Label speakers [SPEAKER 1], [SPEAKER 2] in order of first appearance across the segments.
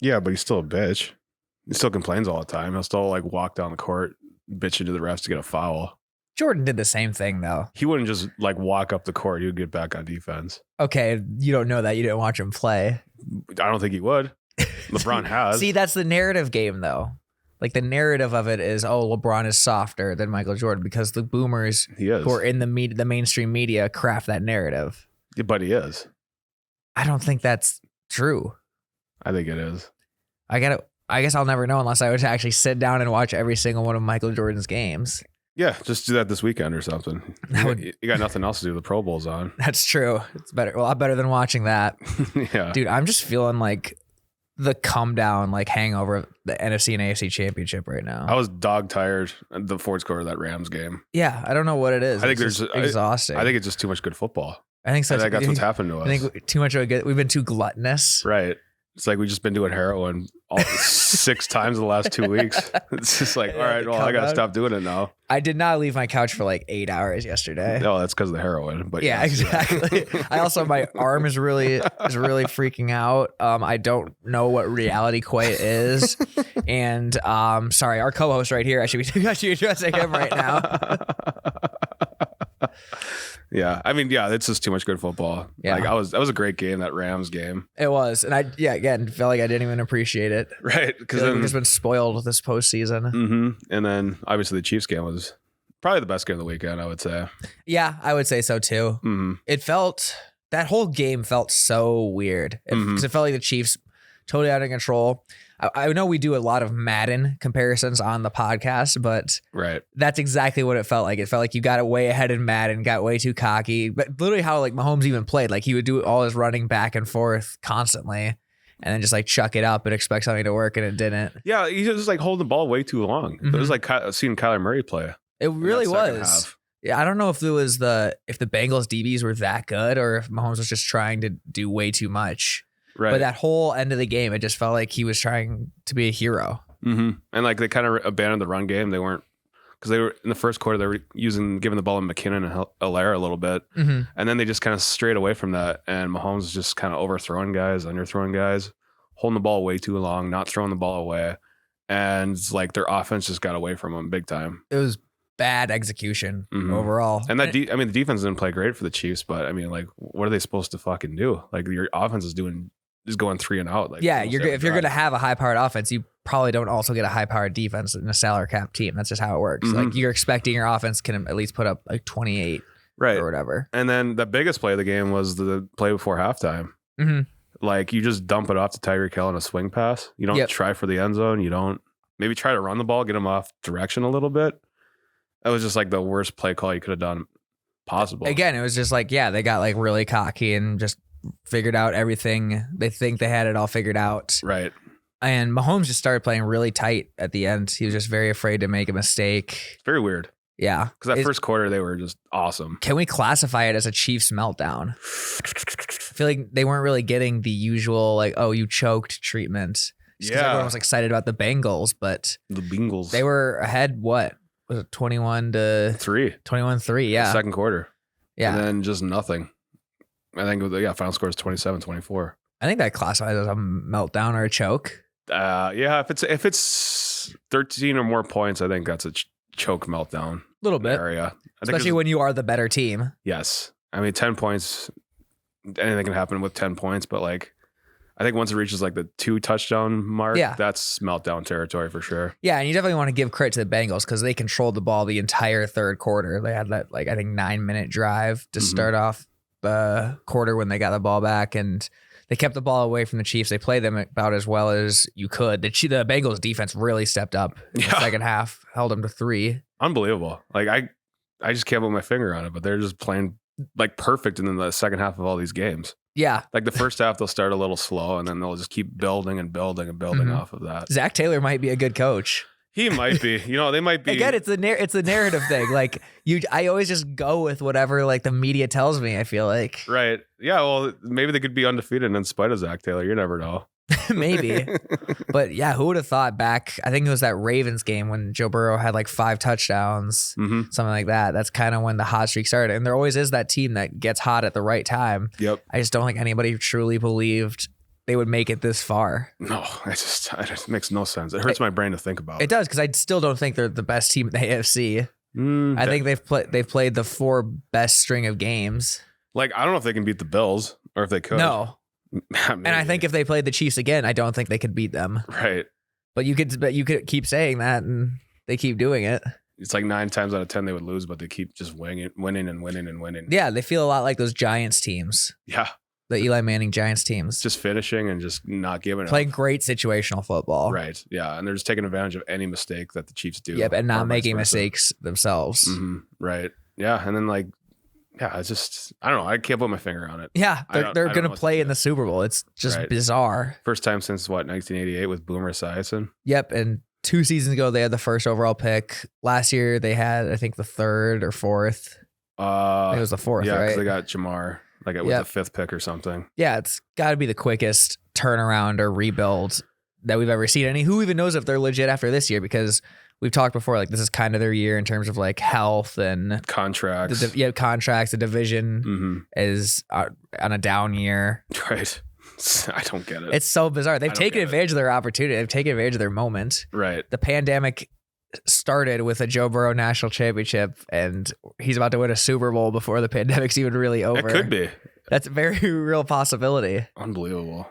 [SPEAKER 1] Yeah, but he's still a bitch. He still complains all the time. He'll still like walk down the court, bitch into the refs to get a foul.
[SPEAKER 2] Jordan did the same thing though.
[SPEAKER 1] He wouldn't just like walk up the court. He would get back on defense.
[SPEAKER 2] Okay, you don't know that. You didn't watch him play.
[SPEAKER 1] I don't think he would. LeBron has.
[SPEAKER 2] See, that's the narrative game though. Like the narrative of it is, oh, LeBron is softer than Michael Jordan because the boomers who are in the mainstream media craft that narrative.
[SPEAKER 1] Yeah, but he is.
[SPEAKER 2] I don't think that's true.
[SPEAKER 1] I think it is.
[SPEAKER 2] I guess I'll never know unless I would actually sit down and watch every single one of Michael Jordan's games.
[SPEAKER 1] Yeah, just do that this weekend or something. You got nothing else to do. The Pro Bowl's on.
[SPEAKER 2] That's true. It's better. A lot better than watching that.
[SPEAKER 1] Yeah.
[SPEAKER 2] Dude, I'm just feeling like the come down, like hangover of the NFC and AFC championship right now.
[SPEAKER 1] I was dog tired at the fourth quarter of that Rams game.
[SPEAKER 2] Yeah, I don't know what it is.
[SPEAKER 1] I think
[SPEAKER 2] it's
[SPEAKER 1] there's
[SPEAKER 2] exhausting.
[SPEAKER 1] I think it's just too much good football.
[SPEAKER 2] I think so.
[SPEAKER 1] I think that's what's happened to us.
[SPEAKER 2] I think too much of we've been too gluttonous.
[SPEAKER 1] Right. It's like we've just been doing heroin 6 times in the last 2 weeks. It's just like, all right, well, I got to stop doing it now.
[SPEAKER 2] I did not leave my couch for like 8 hours yesterday.
[SPEAKER 1] No, that's because of the heroin. But
[SPEAKER 2] yeah,
[SPEAKER 1] yes,
[SPEAKER 2] exactly. I also, my arm is really freaking out. I don't know what reality quite is. And sorry, our co-host right here, I should be addressing him right now.
[SPEAKER 1] Yeah, I mean, yeah, it's just too much good football.
[SPEAKER 2] Yeah,
[SPEAKER 1] like that was a great game, that Rams game.
[SPEAKER 2] It was, and again, felt like I didn't even appreciate it.
[SPEAKER 1] Right, because
[SPEAKER 2] we've just been spoiled this postseason.
[SPEAKER 1] Mm-hmm. And then obviously the Chiefs game was probably the best game of the weekend, I would say.
[SPEAKER 2] Yeah, I would say so too.
[SPEAKER 1] Mm-hmm.
[SPEAKER 2] That whole game felt so weird because it felt like the Chiefs totally out of control. I know we do a lot of Madden comparisons on the podcast, but
[SPEAKER 1] right,
[SPEAKER 2] that's exactly what it felt like. It felt like you got way ahead in Madden, got way too cocky. But literally how like Mahomes even played, like he would do all his running back and forth constantly and then just like chuck it up and expect something to work, and it didn't.
[SPEAKER 1] Yeah, he was like holding the ball way too long. It was like seeing Kyler Murray play.
[SPEAKER 2] It really was. Yeah, I don't know if it was if the Bengals DBs were that good or if Mahomes was just trying to do way too much.
[SPEAKER 1] Right.
[SPEAKER 2] But that whole end of the game, it just felt like he was trying to be a hero.
[SPEAKER 1] Mm-hmm. And like they kind of abandoned the run game. They weren't, because they were in the first quarter, they were giving the ball to McKinnon and Allaire a little bit. Mm-hmm. And then they just kind of strayed away from that. And Mahomes was just kind of overthrowing guys, underthrowing guys, holding the ball way too long, not throwing the ball away. And like their offense just got away from them big time.
[SPEAKER 2] It was bad execution overall.
[SPEAKER 1] And the defense didn't play great for the Chiefs, but I mean, like, what are they supposed to fucking do? Like your offense is going 3 and out. Like,
[SPEAKER 2] yeah, if you're going to have a high-powered offense, you probably don't also get a high-powered defense in a salary cap team. That's just how it works. Like you're expecting your offense can at least put up like 28 or whatever.
[SPEAKER 1] And then the biggest play of the game was the play before halftime. Mm-hmm. Like you just dump it off to Tyreek Hill in a swing pass. You don't try for the end zone. You don't maybe try to run the ball, get him off direction a little bit. That was just like the worst play call you could have done possible.
[SPEAKER 2] Again, it was just like, yeah, they got like really cocky and just figured out everything. They think they had it all figured out.
[SPEAKER 1] Right.
[SPEAKER 2] And Mahomes just started playing really tight at the end. He was just very afraid to make a mistake.
[SPEAKER 1] Very weird.
[SPEAKER 2] Yeah.
[SPEAKER 1] Because that first quarter, they were just awesome.
[SPEAKER 2] Can we classify it as a Chiefs meltdown? I feel like they weren't really getting the usual, like, oh, you choked treatment. Just everyone was excited about the Bengals, but
[SPEAKER 1] the Bengals,
[SPEAKER 2] they were ahead, what? Was it 21-3? 21-3, yeah.
[SPEAKER 1] Second quarter.
[SPEAKER 2] Yeah.
[SPEAKER 1] And then just nothing. I think final score is 27-24.
[SPEAKER 2] I think that classifies as a meltdown or a choke.
[SPEAKER 1] Yeah, if it's 13 or more points, I think that's a choke meltdown.
[SPEAKER 2] A little bit.
[SPEAKER 1] Area.
[SPEAKER 2] Especially when you are the better team.
[SPEAKER 1] Yes. I mean, 10 points, anything can happen with 10 points, but like, I think once it reaches like the 2 touchdown mark, that's meltdown territory for sure. Yeah, and you definitely want to give credit to the Bengals because they controlled the ball the entire third quarter. They had that, like, I think 9-minute drive to start off the quarter when they got the ball back, and they kept the ball away from the Chiefs. They played them about as well as you could. The Bengals defense really stepped up in the second half, held them to 3. Unbelievable. Like I just can't put my finger on it, but they're just playing like perfect in the second half of all these games. Yeah. Like the first half, they'll start a little slow and then they'll just keep building and building and building off of that. Zach Taylor might be a good coach. He might be. You know, they might be. Again, it's a narrative thing. Like I always just go with whatever like the media tells me, I feel like. Right. Yeah, well, maybe they could be undefeated in spite of Zach Taylor. You never know. Maybe. But yeah, who would have thought back? I think it was that Ravens game when Joe Burrow had like 5 touchdowns, something like that. That's kind of when the hot streak started. And there always is that team that gets hot at the right time. Yep. I just don't think anybody truly believed
[SPEAKER 2] they would make it this far.
[SPEAKER 1] No, it just makes no sense. It hurts my brain to think about.
[SPEAKER 2] It does, because I still don't think they're the best team in the AFC. I think they've played the 4 best string of games.
[SPEAKER 1] Like, I don't know if they can beat the Bills or if they could.
[SPEAKER 2] No. And I think if they played the Chiefs again, I don't think they could beat them.
[SPEAKER 1] Right.
[SPEAKER 2] But you could keep saying that, and they keep doing it.
[SPEAKER 1] It's like 9 times out of 10 they would lose, but they keep just winning.
[SPEAKER 2] Yeah, they feel a lot like those Giants teams.
[SPEAKER 1] Yeah.
[SPEAKER 2] The Eli Manning Giants teams.
[SPEAKER 1] Just finishing and just not giving up.
[SPEAKER 2] Playing great situational football.
[SPEAKER 1] Right. Yeah. And they're just taking advantage of any mistake that the Chiefs do.
[SPEAKER 2] Yep. And not making mistakes themselves.
[SPEAKER 1] Mm-hmm. Right. Yeah. And then like, yeah, it's just, I don't know. I can't put my finger on it.
[SPEAKER 2] Yeah. They're going to play in the Super Bowl. It's just bizarre.
[SPEAKER 1] First time since 1988 with Boomer Esiason.
[SPEAKER 2] Yep. And 2 seasons ago, they had the first overall pick. Last year, they had, I think, the 3rd or 4th. I think it was the 4th,
[SPEAKER 1] yeah,
[SPEAKER 2] right?
[SPEAKER 1] Yeah, because they got Jamar. Like it was the 5th pick or something.
[SPEAKER 2] Yeah, it's got to be the quickest turnaround or rebuild that we've ever seen. And who even knows if they're legit after this year? Because we've talked before, like this is kind of their year in terms of like health and
[SPEAKER 1] contracts.
[SPEAKER 2] Contracts. The division is on a down year.
[SPEAKER 1] Right. I don't get it.
[SPEAKER 2] It's so bizarre. They've taken advantage of their opportunity. They've taken advantage of their moment.
[SPEAKER 1] Right.
[SPEAKER 2] The pandemic started with a Joe Burrow national championship, and he's about to win a Super Bowl before the pandemic's even really over.
[SPEAKER 1] It could be.
[SPEAKER 2] That's a very real possibility.
[SPEAKER 1] Unbelievable.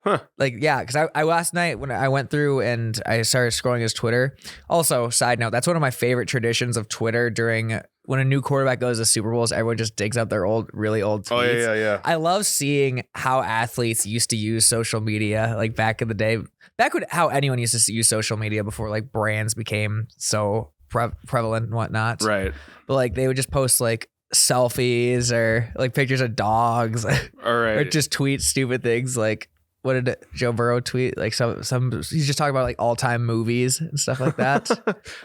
[SPEAKER 1] Huh.
[SPEAKER 2] Like, yeah, because I last night when I went through and I started scrolling his Twitter. Also, side note, that's one of my favorite traditions of Twitter during when a new quarterback goes to Super Bowls, everyone just digs up their really old tweets.
[SPEAKER 1] Oh, yeah.
[SPEAKER 2] I love seeing how athletes used to use social media, like back in the day. Back when how anyone used to use social media before like brands became so prevalent and whatnot.
[SPEAKER 1] Right.
[SPEAKER 2] But like they would just post like selfies or like pictures of dogs.
[SPEAKER 1] All right.
[SPEAKER 2] Or just tweet stupid things like, what did Joe Burrow tweet? Like some he's just talking about like all-time movies and stuff like that.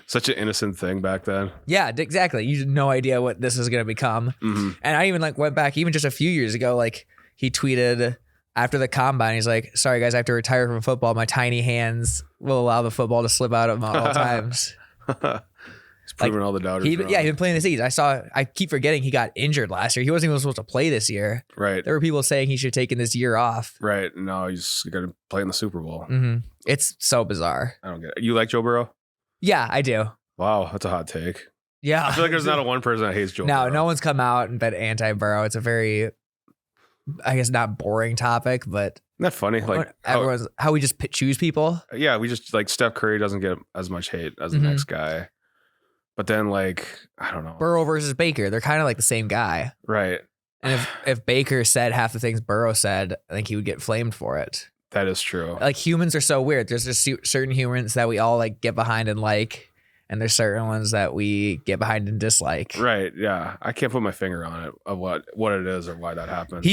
[SPEAKER 1] Such an innocent thing back then.
[SPEAKER 2] Yeah, exactly. You had no idea what this is going to become. Mm-hmm. And I even like went back even just a few years ago, like he tweeted after the combine, he's like, sorry guys, I have to retire from football. My tiny hands will allow the football to slip out of my all times.
[SPEAKER 1] He's proving all the doubters wrong.
[SPEAKER 2] Yeah, he's been playing this season. I keep forgetting he got injured last year. He wasn't even supposed to play this year.
[SPEAKER 1] Right.
[SPEAKER 2] There were people saying he should have taken this year off.
[SPEAKER 1] Right. No, he's going to play in the Super Bowl.
[SPEAKER 2] Mm-hmm. It's so bizarre.
[SPEAKER 1] I don't get it. You like Joe Burrow?
[SPEAKER 2] Yeah, I do.
[SPEAKER 1] Wow, that's a hot take.
[SPEAKER 2] Yeah.
[SPEAKER 1] I feel like there's not a one person that hates Joe Burrow.
[SPEAKER 2] No one's come out and been anti-Burrow. It's a very, I guess, not boring topic, but...
[SPEAKER 1] Isn't that funny? Like
[SPEAKER 2] how we just choose people?
[SPEAKER 1] Yeah, we just like Steph Curry doesn't get as much hate as the next guy. But then, like, I don't know.
[SPEAKER 2] Burrow versus Baker. They're kind of like the same guy.
[SPEAKER 1] Right.
[SPEAKER 2] And if Baker said half the things Burrow said, I think he would get flamed for it.
[SPEAKER 1] That is true.
[SPEAKER 2] Like, humans are so weird. There's just certain humans that we all, like, get behind and like, and there's certain ones that we get behind and dislike.
[SPEAKER 1] Right, yeah. I can't put my finger on it, of what it is or why that happened.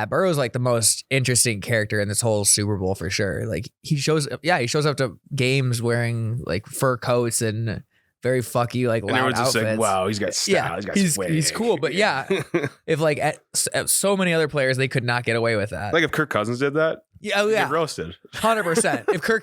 [SPEAKER 2] Burrow's, like, the most interesting character in this whole Super Bowl for sure. Like, he shows up to games wearing, like, fur coats and... very fucky, like loud outfits.
[SPEAKER 1] Just like, wow, he's got style.
[SPEAKER 2] Yeah, he's cool. But yeah, if like at so many other players, they could not get away with that.
[SPEAKER 1] Like if Kirk Cousins did that,
[SPEAKER 2] yeah,
[SPEAKER 1] he'd get roasted.
[SPEAKER 2] 100%. If Kirk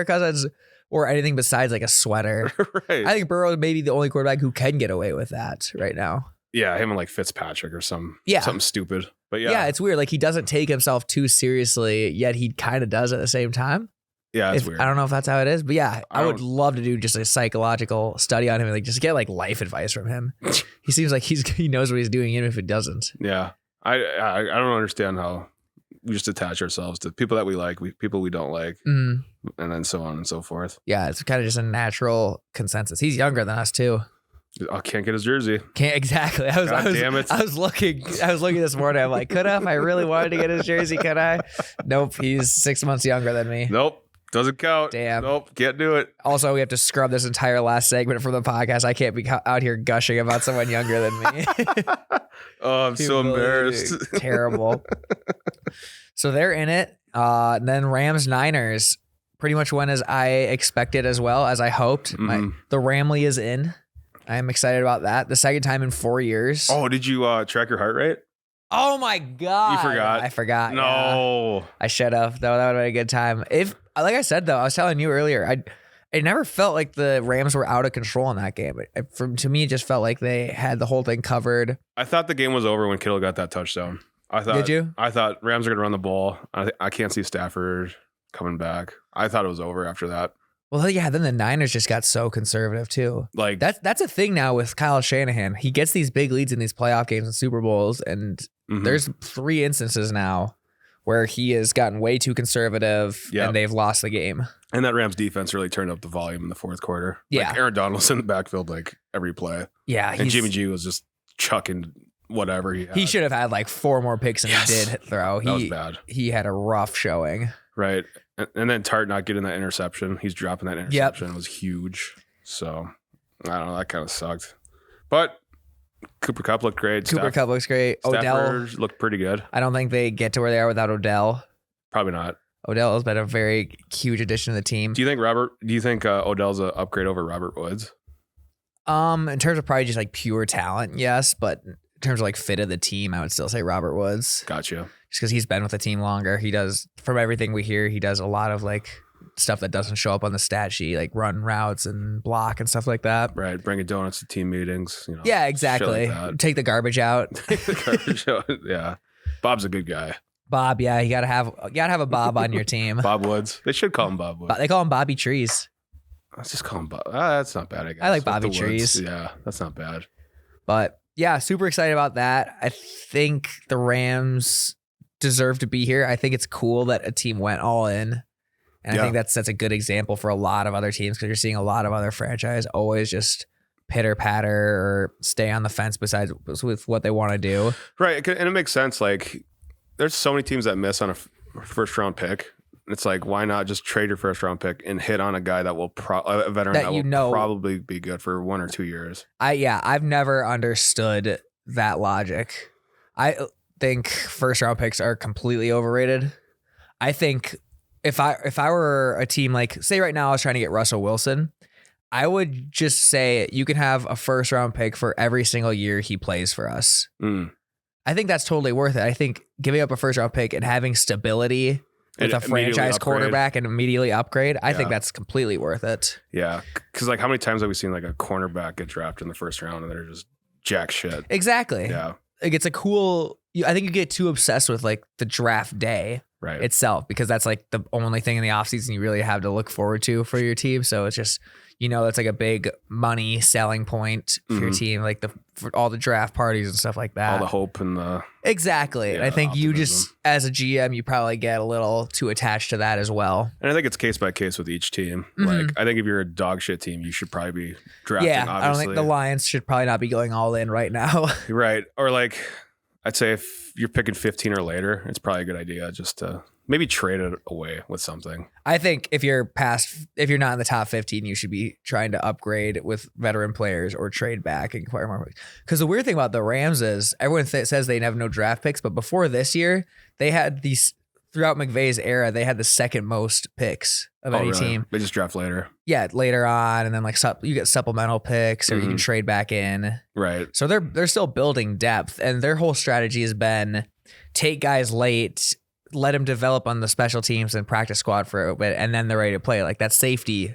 [SPEAKER 2] Cousins or anything besides like a sweater,
[SPEAKER 1] right?
[SPEAKER 2] I think Burrow may be the only quarterback who can get away with that right now.
[SPEAKER 1] Yeah, him and like Fitzpatrick or something stupid. But yeah,
[SPEAKER 2] it's weird. Like he doesn't take himself too seriously, yet he kind of does at the same time.
[SPEAKER 1] Yeah, it's weird.
[SPEAKER 2] I don't know if that's how it is, but yeah, I would love to do just a psychological study on him and like just get like life advice from him. He seems like he knows what he's doing, even if he doesn't.
[SPEAKER 1] Yeah, I don't understand how we just attach ourselves to people that we like, people we don't like, and then so on and so forth. Yeah,
[SPEAKER 2] it's kind of just a natural consensus. He's younger than us too.
[SPEAKER 1] I can't get his jersey.
[SPEAKER 2] Can't exactly. Damn it. I was looking this morning. I'm like, could I? If I really wanted to get his jersey, could I? Nope. He's 6 months younger than me.
[SPEAKER 1] Nope. Doesn't count.
[SPEAKER 2] Damn.
[SPEAKER 1] Nope. Can't do it.
[SPEAKER 2] Also, we have to scrub this entire last segment from the podcast. I can't be out here gushing about someone younger than me.
[SPEAKER 1] Oh, I'm so embarrassed.
[SPEAKER 2] Terrible. So they're in it. Then Rams Niners pretty much went as I expected as well as I hoped. The Ramley is in. I'm excited about that. The second time in 4 years.
[SPEAKER 1] Oh, did you track your heart rate?
[SPEAKER 2] Oh my God.
[SPEAKER 1] You forgot.
[SPEAKER 2] I forgot.
[SPEAKER 1] No.
[SPEAKER 2] Yeah. I should have. That would have been a good time. Like I said, though, I was telling you earlier, I never felt like the Rams were out of control in that game. To me, it just felt like they had the whole thing covered.
[SPEAKER 1] I thought the game was over when Kittle got that touchdown.
[SPEAKER 2] Did you?
[SPEAKER 1] I thought Rams are going to run the ball. I can't see Stafford coming back. I thought it was over after that.
[SPEAKER 2] Well, yeah, then the Niners just got so conservative too.
[SPEAKER 1] Like
[SPEAKER 2] that's a thing now with Kyle Shanahan. He gets these big leads in these playoff games and Super Bowls, and there's 3 instances now where he has gotten way too conservative and they've lost the game.
[SPEAKER 1] And that Rams defense really turned up the volume in the fourth quarter.
[SPEAKER 2] Yeah.
[SPEAKER 1] Like Aaron Donald was in the backfield like every play.
[SPEAKER 2] Yeah.
[SPEAKER 1] And Jimmy G was just chucking whatever he had.
[SPEAKER 2] He should have had like 4 more picks than he did throw.
[SPEAKER 1] That was bad.
[SPEAKER 2] He had a rough showing.
[SPEAKER 1] Right. And then Tart not getting that interception. He's dropping that interception was huge. So, I don't know. That kind of sucked. But Cooper Kupp looked great.
[SPEAKER 2] Kupp looks great. Odell
[SPEAKER 1] looked pretty good.
[SPEAKER 2] I don't think they get to where they are without Odell.
[SPEAKER 1] Probably not.
[SPEAKER 2] Odell has been a very huge addition to the team.
[SPEAKER 1] Do you think Odell's an upgrade over Robert Woods?
[SPEAKER 2] In terms of probably just like pure talent, yes. But in terms of like fit of the team, I would still say Robert Woods.
[SPEAKER 1] Gotcha.
[SPEAKER 2] Just because he's been with the team longer. He does, from everything we hear, he does a lot of like stuff that doesn't show up on the stat sheet, like run routes and block and stuff like that.
[SPEAKER 1] Right. Bringing donuts to team meetings.
[SPEAKER 2] Yeah, exactly. Like take the garbage out.
[SPEAKER 1] Take the garbage out. Yeah. Bob's a good guy.
[SPEAKER 2] Bob, yeah, you gotta have a Bob on your team.
[SPEAKER 1] Bob Woods. They should call him Bob Woods.
[SPEAKER 2] They call him Bobby Trees.
[SPEAKER 1] Let's just call him Bob. That's not bad, I guess.
[SPEAKER 2] I like Bobby Trees.
[SPEAKER 1] Yeah, that's not bad.
[SPEAKER 2] But yeah, super excited about that. I think the Rams deserve to be here. I think it's cool that a team went all in. And I think that's a good example for a lot of other teams because you're seeing a lot of other franchise always just pitter patter or stay on the fence besides with what they want to do.
[SPEAKER 1] Right. And it makes sense. Like there's so many teams that miss on a first round pick. It's like, why not just trade your first round pick and hit on a guy that will a veteran that will probably be good for 1 or 2 years.
[SPEAKER 2] I've never understood that logic. I think first round picks are completely overrated. I think if I were a team like, say right now I was trying to get Russell Wilson, I would just say you can have a first round pick for every single year he plays for us. I think that's totally worth it. I think giving up a first round pick and having stability with a franchise quarterback and immediately upgrade, I think that's completely worth it.
[SPEAKER 1] Yeah. Because like how many times have we seen like a cornerback get drafted in the first round and they're just jack shit?
[SPEAKER 2] Exactly.
[SPEAKER 1] Yeah.
[SPEAKER 2] Like it's a cool, I think you get too obsessed with like the draft day itself because that's like the only thing in the offseason you really have to look forward to for your team. So it's just, that's like a big money selling point for your team, like for all the draft parties and stuff like that.
[SPEAKER 1] All the hope and the
[SPEAKER 2] exactly. And I think optimism. You just as a GM, you probably get a little too attached to that as well.
[SPEAKER 1] And I think it's case by case with each team. Like I think if you're a dog shit team, you should probably be drafting.
[SPEAKER 2] Yeah,
[SPEAKER 1] obviously.
[SPEAKER 2] I don't think the Lions should probably not be going all in right now.
[SPEAKER 1] Right. Or like I'd say if you're picking 15 or later, it's probably a good idea just to maybe trade it away with something.
[SPEAKER 2] I think if you're not in the top 15, you should be trying to upgrade with veteran players or trade back and acquire more picks. Because the weird thing about the Rams is everyone says they have no draft picks, but before this year, they had these throughout McVay's era, they had the second most picks of any team.
[SPEAKER 1] They just draft later.
[SPEAKER 2] Yeah, later on, and then like you get supplemental picks, or you can trade back in.
[SPEAKER 1] Right.
[SPEAKER 2] So they're still building depth, and their whole strategy has been take guys late, let them develop on the special teams and practice squad for a bit, and then they're ready to play. Like that safety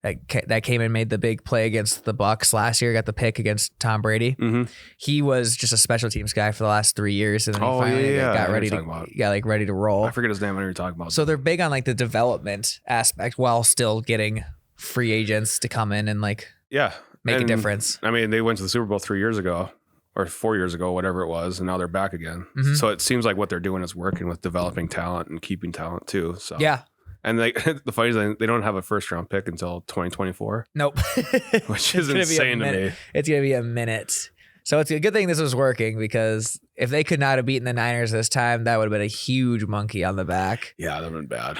[SPEAKER 2] that came and made the big play against the Bucs last year, got the pick against Tom Brady. He was just a special teams guy for the last 3 years, and then he finally got ready to roll.
[SPEAKER 1] I forget his name when you're talking about.
[SPEAKER 2] So they're big on like the development aspect while still getting free agents to come in and like make a difference.
[SPEAKER 1] I mean, they went to the Super Bowl 3 years ago. Or 4 years ago, whatever it was, and now they're back again. So it seems like what they're doing is working with developing talent and keeping talent too. So and the funny thing, they don't have a first round pick until 2024.
[SPEAKER 2] Nope,
[SPEAKER 1] which is insane to me.
[SPEAKER 2] It's gonna be a minute. So it's a good thing this was working because if they could not have beaten the Niners this time, that would have been a huge monkey on the back.
[SPEAKER 1] Yeah, that would have been bad.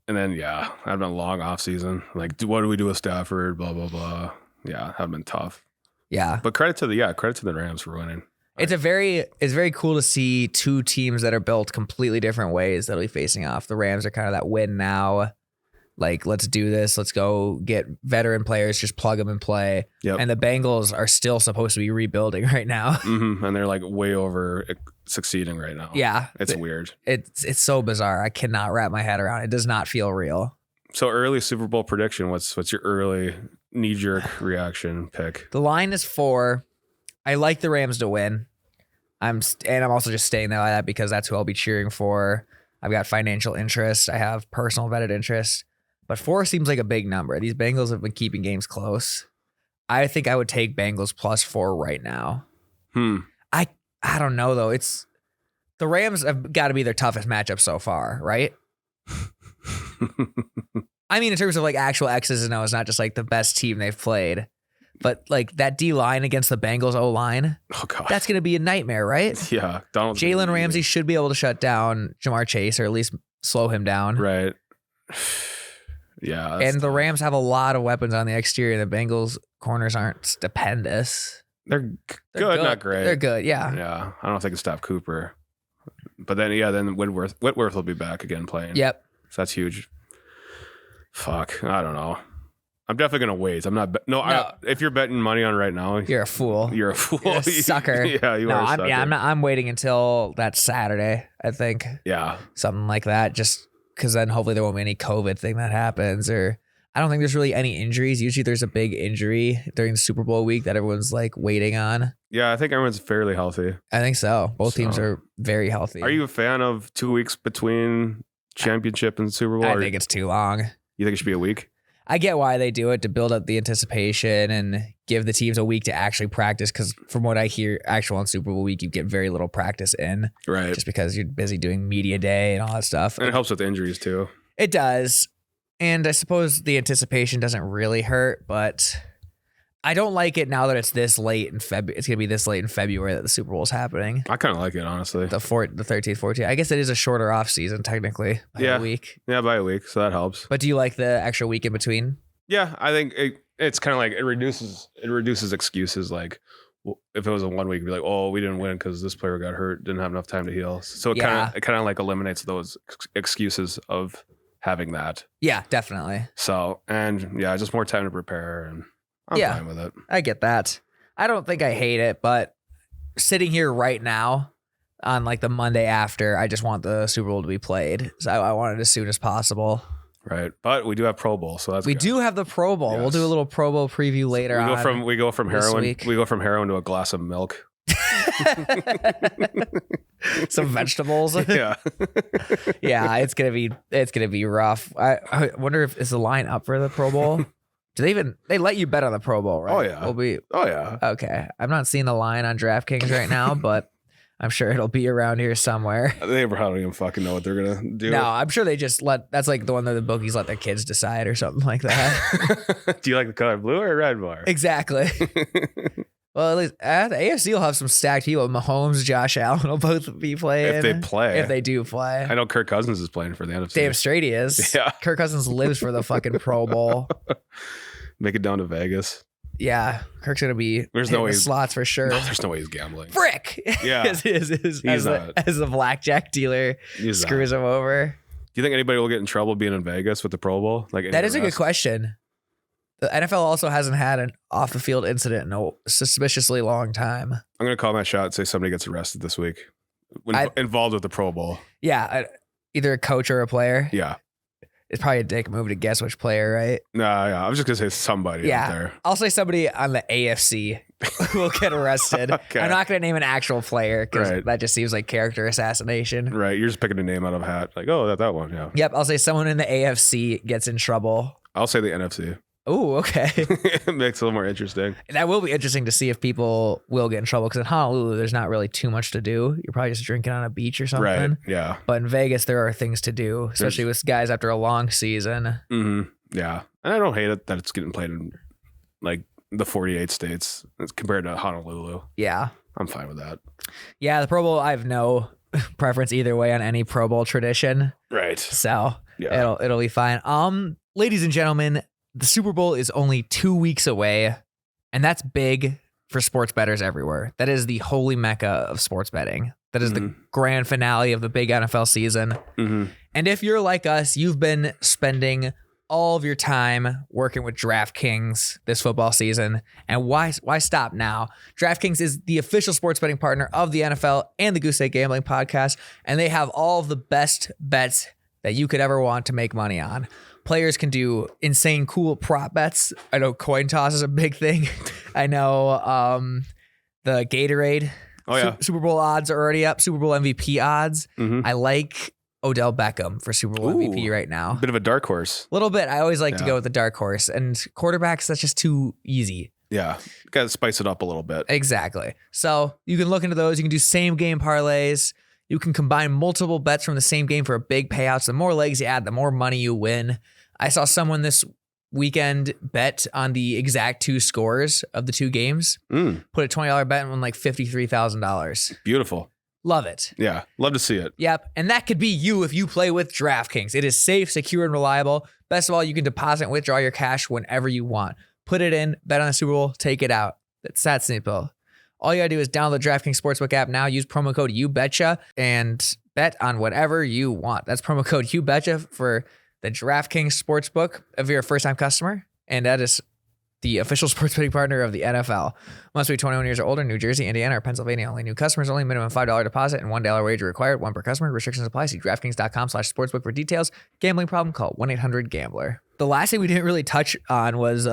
[SPEAKER 1] And then that'd been a long off season. Like, what do we do with Stafford? Blah blah blah. Yeah, that'd been tough.
[SPEAKER 2] Yeah.
[SPEAKER 1] But credit to the Rams for winning.
[SPEAKER 2] It's very cool to see two teams that are built completely different ways that'll be facing off. The Rams are kind of that win now. Like, let's do this. Let's go get veteran players, just plug them and play.
[SPEAKER 1] Yep.
[SPEAKER 2] And the Bengals are still supposed to be rebuilding right now.
[SPEAKER 1] And they're like way over succeeding right now.
[SPEAKER 2] Yeah.
[SPEAKER 1] It's weird.
[SPEAKER 2] It's so bizarre. I cannot wrap my head around it. It does not feel real.
[SPEAKER 1] So early Super Bowl prediction. What's your early knee-jerk reaction pick?
[SPEAKER 2] The line is 4. I like the Rams to win. I'm also just staying there like that because that's who I'll be cheering for. I've got financial interest. I have personal vetted interest. But 4 seems like a big number. These Bengals have been keeping games close. I think I would take Bengals +4 right now. I don't know, though. The Rams have got to be their toughest matchup so far, right? I mean, in terms of like actual X's and O's, not just like the best team they've played. But like that D line against the Bengals O line, that's going to be a nightmare, right?
[SPEAKER 1] Yeah.
[SPEAKER 2] Jalen Ramsey should be able to shut down Jamar Chase or at least slow him down.
[SPEAKER 1] Right. Yeah.
[SPEAKER 2] And the Rams have a lot of weapons on the exterior. The Bengals corners aren't stupendous.
[SPEAKER 1] They're good, not great.
[SPEAKER 2] They're good, yeah.
[SPEAKER 1] Yeah. I don't know if they can stop Cooper. But then Whitworth will be back again playing.
[SPEAKER 2] Yep.
[SPEAKER 1] So that's huge. Fuck. I don't know. I'm definitely gonna wait. I'm not. No. If you're betting money on right now,
[SPEAKER 2] you're a fool.
[SPEAKER 1] You're a fool.
[SPEAKER 2] You're a sucker.
[SPEAKER 1] Yeah, you are. A sucker.
[SPEAKER 2] I'm waiting until that Saturday. I think.
[SPEAKER 1] Yeah.
[SPEAKER 2] Something like that. Just because then hopefully there won't be any COVID thing that happens, or I don't think there's really any injuries. Usually there's a big injury during the Super Bowl week that everyone's like waiting on.
[SPEAKER 1] Yeah, I think everyone's fairly healthy.
[SPEAKER 2] I think so. Both teams are very healthy.
[SPEAKER 1] Are you a fan of 2 weeks between championship and Super Bowl?
[SPEAKER 2] I think it's too long.
[SPEAKER 1] You think it should be a week?
[SPEAKER 2] I get why they do it, to build up the anticipation and give the teams a week to actually practice. Because from what I hear, actual on Super Bowl week, you get very little practice in.
[SPEAKER 1] Right.
[SPEAKER 2] Just because you're busy doing media day and all that stuff.
[SPEAKER 1] And it helps with injuries too.
[SPEAKER 2] It does. And I suppose the anticipation doesn't really hurt, but I don't like it now that it's this late in February. It's going to be this late in February that the Super Bowl is happening.
[SPEAKER 1] I kind of like it, honestly.
[SPEAKER 2] The 13th, 14th. I guess it is a shorter off season, technically, by a week.
[SPEAKER 1] Yeah, by a week. So that helps.
[SPEAKER 2] But do you like the extra week in between?
[SPEAKER 1] Yeah, I think it's kind of like it reduces excuses. Like if it was a 1 week, it'd be like, oh, we didn't win because this player got hurt, didn't have enough time to heal. So it kind of like eliminates those excuses of having that.
[SPEAKER 2] Yeah, definitely.
[SPEAKER 1] So, and yeah, just more time to prepare, and I'm fine with it.
[SPEAKER 2] I get that. I don't think I hate it, but sitting here right now on like the Monday after, I just want the Super Bowl to be played. So I want it as soon as possible.
[SPEAKER 1] Right. But we do have Pro Bowl, so
[SPEAKER 2] we do have the Pro Bowl. Yes. We'll do a little Pro Bowl preview later on.
[SPEAKER 1] We go from heroin to a glass of milk.
[SPEAKER 2] Some vegetables.
[SPEAKER 1] Yeah.
[SPEAKER 2] Yeah, it's gonna be rough. I wonder if is the line up for the Pro Bowl? Do they let you bet on the Pro Bowl, right?
[SPEAKER 1] Oh yeah.
[SPEAKER 2] Okay. I'm not seeing the line on DraftKings right now, but I'm sure it'll be around here somewhere.
[SPEAKER 1] They don't even fucking know what they're gonna do.
[SPEAKER 2] No, I'm sure they just that's like the one that the bookies let their kids decide or something like that.
[SPEAKER 1] Do you like the color blue or red bar?
[SPEAKER 2] Exactly. Well, at least the AFC will have some stacked people. Mahomes, Josh Allen will both be playing.
[SPEAKER 1] If they play.
[SPEAKER 2] If they do play.
[SPEAKER 1] I know Kirk Cousins is playing for the NFC.
[SPEAKER 2] Damn straight he is.
[SPEAKER 1] Yeah.
[SPEAKER 2] Kirk Cousins lives for the fucking Pro Bowl.
[SPEAKER 1] Make it down to Vegas.
[SPEAKER 2] Yeah. Kirk's going to be hitting slots for sure.
[SPEAKER 1] No, there's no way he's gambling.
[SPEAKER 2] Frick.
[SPEAKER 1] Yeah.
[SPEAKER 2] as the blackjack dealer screws him over.
[SPEAKER 1] Do you think anybody will get in trouble being in Vegas with the Pro Bowl?
[SPEAKER 2] That is a good question. The NFL also hasn't had an off-the-field incident in a suspiciously long time.
[SPEAKER 1] I'm going to call my shot and say somebody gets arrested this week involved with the Pro Bowl.
[SPEAKER 2] Yeah, either a coach or a player.
[SPEAKER 1] Yeah.
[SPEAKER 2] It's probably a dick move to guess which player, right?
[SPEAKER 1] Nah, yeah. I was just going to say somebody out there.
[SPEAKER 2] I'll say somebody on the AFC will get arrested. Okay. I'm not going to name an actual player because that just seems like character assassination.
[SPEAKER 1] Right. You're just picking a name out of a hat. Like, oh, that one, yeah.
[SPEAKER 2] Yep. I'll say someone in the AFC gets in trouble.
[SPEAKER 1] I'll say the NFC.
[SPEAKER 2] Oh, okay.
[SPEAKER 1] It makes it a little more interesting.
[SPEAKER 2] That will be interesting to see if people will get in trouble because in Honolulu, there's not really too much to do. You're probably just drinking on a beach or something.
[SPEAKER 1] Right, yeah.
[SPEAKER 2] But in Vegas, there are things to do, especially with guys after a long season.
[SPEAKER 1] Mm-hmm. Yeah. And I don't hate it that it's getting played in like the 48 states compared to Honolulu.
[SPEAKER 2] Yeah.
[SPEAKER 1] I'm fine with that.
[SPEAKER 2] Yeah, the Pro Bowl, I have no preference either way on any Pro Bowl tradition.
[SPEAKER 1] Right.
[SPEAKER 2] So it'll be fine. Ladies and gentlemen, the Super Bowl is only 2 weeks away, and that's big for sports bettors everywhere. That is the holy mecca of sports betting. That is the grand finale of the big NFL season. Mm-hmm. And if you're like us, you've been spending all of your time working with DraftKings this football season. And why stop now? DraftKings is the official sports betting partner of the NFL and the Goose Day Gambling Podcast, and they have all of the best bets that you could ever want to make money on. Players can do insane, cool prop bets. I know coin toss is a big thing. I know the Gatorade
[SPEAKER 1] Oh, yeah.
[SPEAKER 2] Super Bowl odds are already up. Super Bowl MVP odds. Mm-hmm. I like Odell Beckham for Super Bowl MVP right now.
[SPEAKER 1] Bit of a dark horse.
[SPEAKER 2] A little bit. I always like to go with the dark horse. And quarterbacks, that's just too easy.
[SPEAKER 1] Yeah. Got to spice it up a little bit.
[SPEAKER 2] Exactly. So you can look into those. You can do same game parlays. You can combine multiple bets from the same game for a big payout. So the more legs you add, the more money you win. I saw someone this weekend bet on the exact 2 scores of the 2 games. Put a $20 bet and won like $53,000.
[SPEAKER 1] Beautiful.
[SPEAKER 2] Love it.
[SPEAKER 1] Yeah. Love to see it.
[SPEAKER 2] Yep. And that could be you if you play with DraftKings. It is safe, secure, and reliable. Best of all, you can deposit and withdraw your cash whenever you want. Put it in, bet on the Super Bowl, take it out. That's that simple. All you gotta do is download the DraftKings Sportsbook app now. Use promo code YouBetcha and bet on whatever you want. That's promo code YouBetcha for the DraftKings Sportsbook if you're a first-time customer. And that is the official sports betting partner of the NFL. Must be 21 years or older. New Jersey, Indiana, or Pennsylvania. Only new customers only. Minimum $5 deposit and $1 wager required. 1 per customer. Restrictions apply. See DraftKings.com/sportsbook for details. Gambling problem? Call 1-800-GAMBLER. The last thing we didn't really touch on was,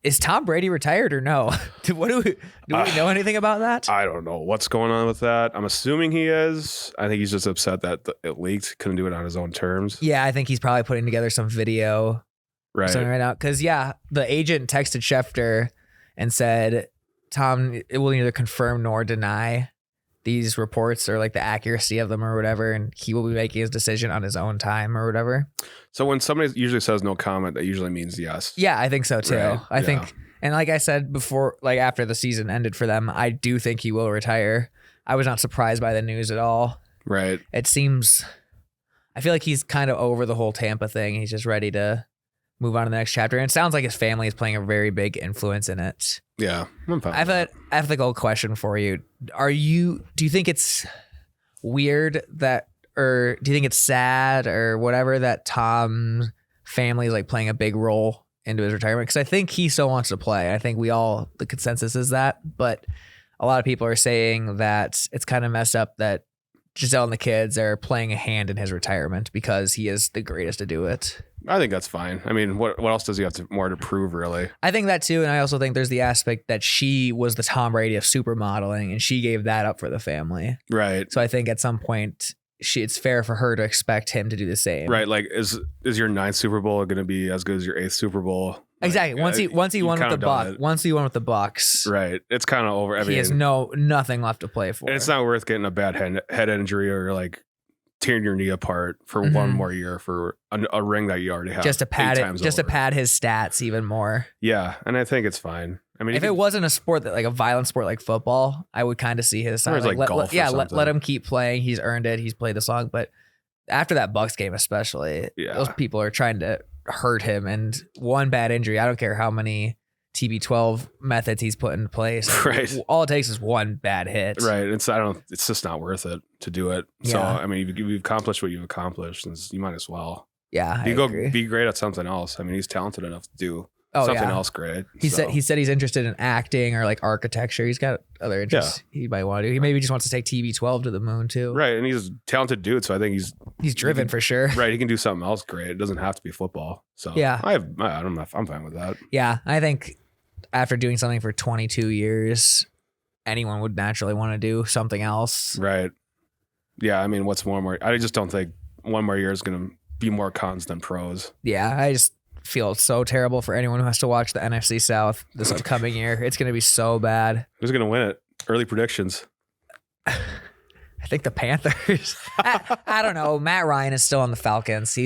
[SPEAKER 2] is Tom Brady retired or no? Do we know anything about that?
[SPEAKER 1] I don't know what's going on with that. I'm assuming he is. I think he's just upset that it leaked. Couldn't do it on his own terms.
[SPEAKER 2] Yeah, I think he's probably putting together some video.
[SPEAKER 1] Right.
[SPEAKER 2] Something right now. Because, the agent texted Schefter and said, Tom, it will neither confirm nor deny these reports or like the accuracy of them or whatever. And he will be making his decision on his own time or whatever.
[SPEAKER 1] So when somebody usually says no comment, that usually means yes.
[SPEAKER 2] Yeah, I think so too. Right. I think, and like I said before, like after the season ended for them, I do think he will retire. I was not surprised by the news at all.
[SPEAKER 1] Right.
[SPEAKER 2] It seems, I feel like he's kind of over the whole Tampa thing. He's just ready to move on to the next chapter. And it sounds like his family is playing a very big influence in it.
[SPEAKER 1] Yeah. I'm fine.
[SPEAKER 2] I have an ethical question for you. Do you think it's weird that, or do you think it's sad or whatever that Tom's family is like playing a big role into his retirement? Because I think he still wants to play. I think the consensus is that, but a lot of people are saying that it's kind of messed up that Giselle and the kids are playing a hand in his retirement because he is the greatest to do it.
[SPEAKER 1] I think that's fine. I mean, what else does he have more to prove, really?
[SPEAKER 2] I think that too, and I also think there's the aspect that she was the Tom Brady of supermodeling, and she gave that up for the family.
[SPEAKER 1] Right.
[SPEAKER 2] So I think at some point, it's fair for her to expect him to do the same.
[SPEAKER 1] Right. Like, is your 9th Super Bowl going to be as good as your 8th Super Bowl?
[SPEAKER 2] Exactly. Once he won with the Bucs. Once he won with the Bucs.
[SPEAKER 1] Right. It's kind of over. I mean,
[SPEAKER 2] he has nothing left to play for.
[SPEAKER 1] And it's not worth getting a bad head injury or like tearing your knee apart for one more year for a ring that you already have.
[SPEAKER 2] Just to pad it. Just to pad his stats even more.
[SPEAKER 1] Yeah, and I think it's fine. I mean,
[SPEAKER 2] if it wasn't a sport that like a violent sport like football, I would kind of see his side.
[SPEAKER 1] Like golf.
[SPEAKER 2] Let him keep playing. He's earned it. He's played the long. But after that Bucs game, especially, those people are trying to hurt him. And one bad injury, I don't care how many TB12 methods he's put in place.
[SPEAKER 1] Right.
[SPEAKER 2] All it takes is one bad hit.
[SPEAKER 1] Right. It's just not worth it to do it. Yeah. So I mean, you've accomplished what you've accomplished, and you might as well.
[SPEAKER 2] Yeah.
[SPEAKER 1] You go be great at something else. I mean, he's talented enough to do something else great.
[SPEAKER 2] He said he's interested in acting or like architecture. He's got other interests he might want to do. He maybe just wants to take TB12 to the moon too.
[SPEAKER 1] Right. And he's a talented dude, so I think
[SPEAKER 2] he's driven for sure.
[SPEAKER 1] Right. He can do something else great. It doesn't have to be football. So
[SPEAKER 2] yeah.
[SPEAKER 1] I'm fine with that.
[SPEAKER 2] Yeah. I think after doing something for 22 years, anyone would naturally want to do something else.
[SPEAKER 1] Right. Yeah. I mean, what's one more? I just don't think one more year is going to be more cons than pros.
[SPEAKER 2] Yeah. I just feel so terrible for anyone who has to watch the NFC South this upcoming year. It's going to be so bad.
[SPEAKER 1] Who's going to win it? Early predictions.
[SPEAKER 2] I think the Panthers. I don't know. Matt Ryan is still on the Falcons.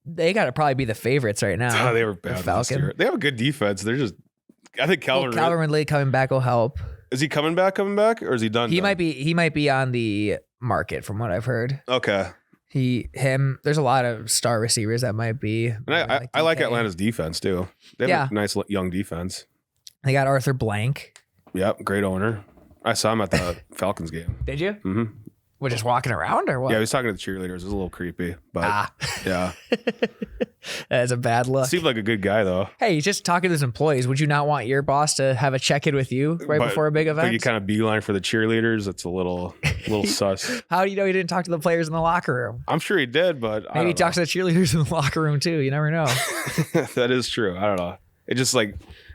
[SPEAKER 2] They got to probably be the favorites right now.
[SPEAKER 1] They were bad last year. They have a good defense. I think Calvin
[SPEAKER 2] Ridley coming back will help.
[SPEAKER 1] Is he coming back, or is he done?
[SPEAKER 2] He might be on the market from what I've heard.
[SPEAKER 1] Okay.
[SPEAKER 2] There's a lot of star receivers that might be.
[SPEAKER 1] And I like Atlanta's defense too. They have a nice young defense.
[SPEAKER 2] They got Arthur Blank.
[SPEAKER 1] Yep, great owner. I saw him at the Falcons game.
[SPEAKER 2] Did you?
[SPEAKER 1] Mm-hmm.
[SPEAKER 2] We're just walking around or what?
[SPEAKER 1] Yeah, he was talking to the cheerleaders. It was a little creepy, but yeah.
[SPEAKER 2] That's a bad look.
[SPEAKER 1] Seemed like a good guy though.
[SPEAKER 2] Hey, he's just talking to his employees. Would you not want your boss to have a check-in with you before a big event?
[SPEAKER 1] But you kind of beeline for the cheerleaders. It's a little sus.
[SPEAKER 2] How do you know he didn't talk to the players in the locker room?
[SPEAKER 1] I'm sure he did, but
[SPEAKER 2] maybe he talks to the cheerleaders in the locker room too. You never know.
[SPEAKER 1] That is true. I don't know. It just like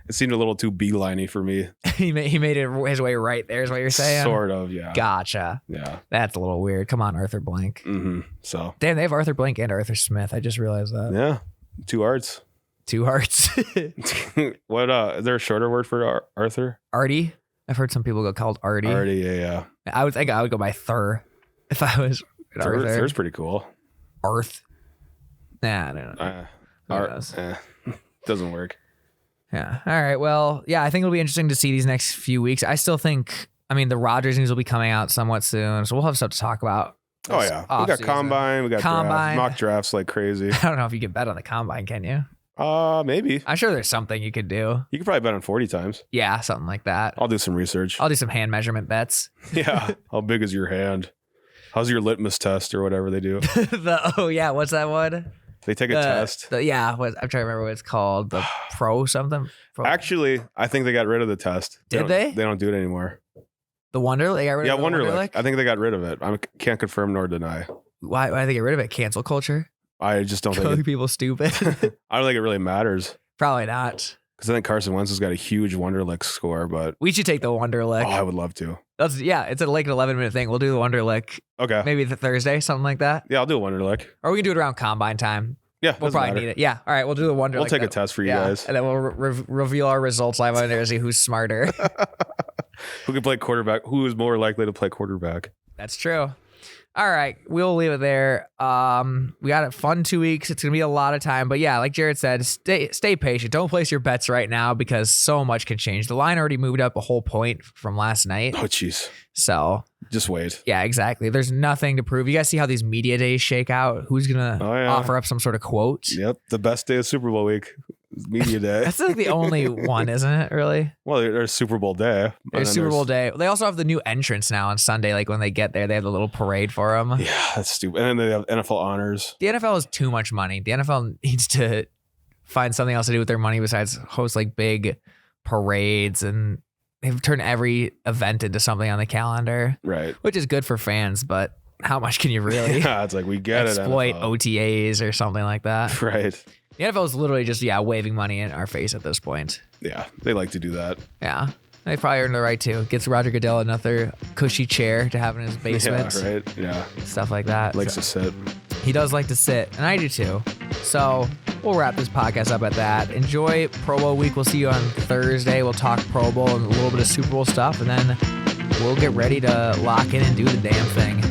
[SPEAKER 1] It seemed a little too beeline-y for me.
[SPEAKER 2] he made it his way right there is what you're saying?
[SPEAKER 1] Sort of, yeah.
[SPEAKER 2] Gotcha.
[SPEAKER 1] Yeah.
[SPEAKER 2] That's a little weird. Come on, Arthur Blank.
[SPEAKER 1] Mm-hmm. So.
[SPEAKER 2] Damn, they have Arthur Blank and Arthur Smith. I just realized that.
[SPEAKER 1] Yeah. 2 arts.
[SPEAKER 2] 2 hearts.
[SPEAKER 1] What, is there a shorter word for Arthur?
[SPEAKER 2] Artie. I've heard some people go called Artie.
[SPEAKER 1] Artie, yeah.
[SPEAKER 2] I would think I would go by Thur if I was Arthur.
[SPEAKER 1] Thur's pretty cool.
[SPEAKER 2] Arth. Nah, I don't know.
[SPEAKER 1] Doesn't work.
[SPEAKER 2] Yeah. All right. Well, yeah, I think it'll be interesting to see these next few weeks. I still think, the Rodgers news will be coming out somewhat soon, so we'll have stuff to talk about.
[SPEAKER 1] Oh, yeah. We got combine. We got draft, mock drafts like crazy.
[SPEAKER 2] I don't know if you can bet on the combine, can you?
[SPEAKER 1] Maybe.
[SPEAKER 2] I'm sure there's something you could do.
[SPEAKER 1] You could probably bet on 40 times.
[SPEAKER 2] Yeah, something like that.
[SPEAKER 1] I'll do some research.
[SPEAKER 2] I'll do some hand measurement bets.
[SPEAKER 1] Yeah. How big is your hand? How's your litmus test or whatever they do?
[SPEAKER 2] What's that one?
[SPEAKER 1] They take a test.
[SPEAKER 2] I'm trying to remember what it's called. The pro something?
[SPEAKER 1] Actually, I think they got rid of the test.
[SPEAKER 2] Did they?
[SPEAKER 1] They don't do it anymore.
[SPEAKER 2] The Wonderlic? They got rid of the
[SPEAKER 1] Wonderlic. I think they got rid of it. I can't confirm nor deny.
[SPEAKER 2] Why did they get rid of it? Cancel culture?
[SPEAKER 1] I just don't
[SPEAKER 2] think people stupid.
[SPEAKER 1] I don't think it really matters.
[SPEAKER 2] Probably not.
[SPEAKER 1] Because I think Carson Wentz has got a huge Wonderlic score, but
[SPEAKER 2] we should take the Wonderlic.
[SPEAKER 1] Oh, I would love to.
[SPEAKER 2] It's an 11-minute thing. We'll do the Wonderlic.
[SPEAKER 1] Okay.
[SPEAKER 2] Maybe the Thursday, something like that.
[SPEAKER 1] Yeah, I'll do a Wonderlic.
[SPEAKER 2] Or we can do it around combine time.
[SPEAKER 1] Yeah,
[SPEAKER 2] we'll probably need it. Yeah. All right, we'll do the Wonderlic.
[SPEAKER 1] We'll take a test for you guys.
[SPEAKER 2] And then we'll reveal our results live on there to see who's smarter.
[SPEAKER 1] Who can play quarterback? Who is more likely to play quarterback?
[SPEAKER 2] That's true. All right, we'll leave it there. We got a fun 2 weeks. It's gonna be a lot of time, but yeah, like Jerrod said, stay patient. Don't place your bets right now because so much can change. The line already moved up a whole point from last night.
[SPEAKER 1] Oh, jeez.
[SPEAKER 2] So
[SPEAKER 1] just wait.
[SPEAKER 2] Yeah, exactly. There's nothing to prove. You guys see how these media days shake out? Who's gonna offer up some sort of quote?
[SPEAKER 1] Yep, the best day of Super Bowl week. Media day.
[SPEAKER 2] That's like the only one, isn't it? Really?
[SPEAKER 1] Well, there's Super Bowl day.
[SPEAKER 2] There's Super Bowl day. They also have the new entrance now on Sunday. Like when they get there, they have the little parade for them.
[SPEAKER 1] Yeah, that's stupid. And then they have NFL honors.
[SPEAKER 2] The NFL is too much money. The NFL needs to find something else to do with their money besides host like big parades, and they've turned every event into something on the calendar.
[SPEAKER 1] Right.
[SPEAKER 2] Which is good for fans, but how much can you really?
[SPEAKER 1] Yeah, it's like we get
[SPEAKER 2] exploit OTAs or something like that.
[SPEAKER 1] Right.
[SPEAKER 2] The NFL is literally just, waving money in our face at this point.
[SPEAKER 1] Yeah, they like to do that.
[SPEAKER 2] Yeah. They probably earned the right to. Gets Roger Goodell another cushy chair to have in his basement.
[SPEAKER 1] Yeah, right. Yeah.
[SPEAKER 2] Stuff like that.
[SPEAKER 1] Likes to sit.
[SPEAKER 2] He does like to sit, and I do too. So we'll wrap this podcast up at that. Enjoy Pro Bowl week. We'll see you on Thursday. We'll talk Pro Bowl and a little bit of Super Bowl stuff, and then we'll get ready to lock in and do the damn thing.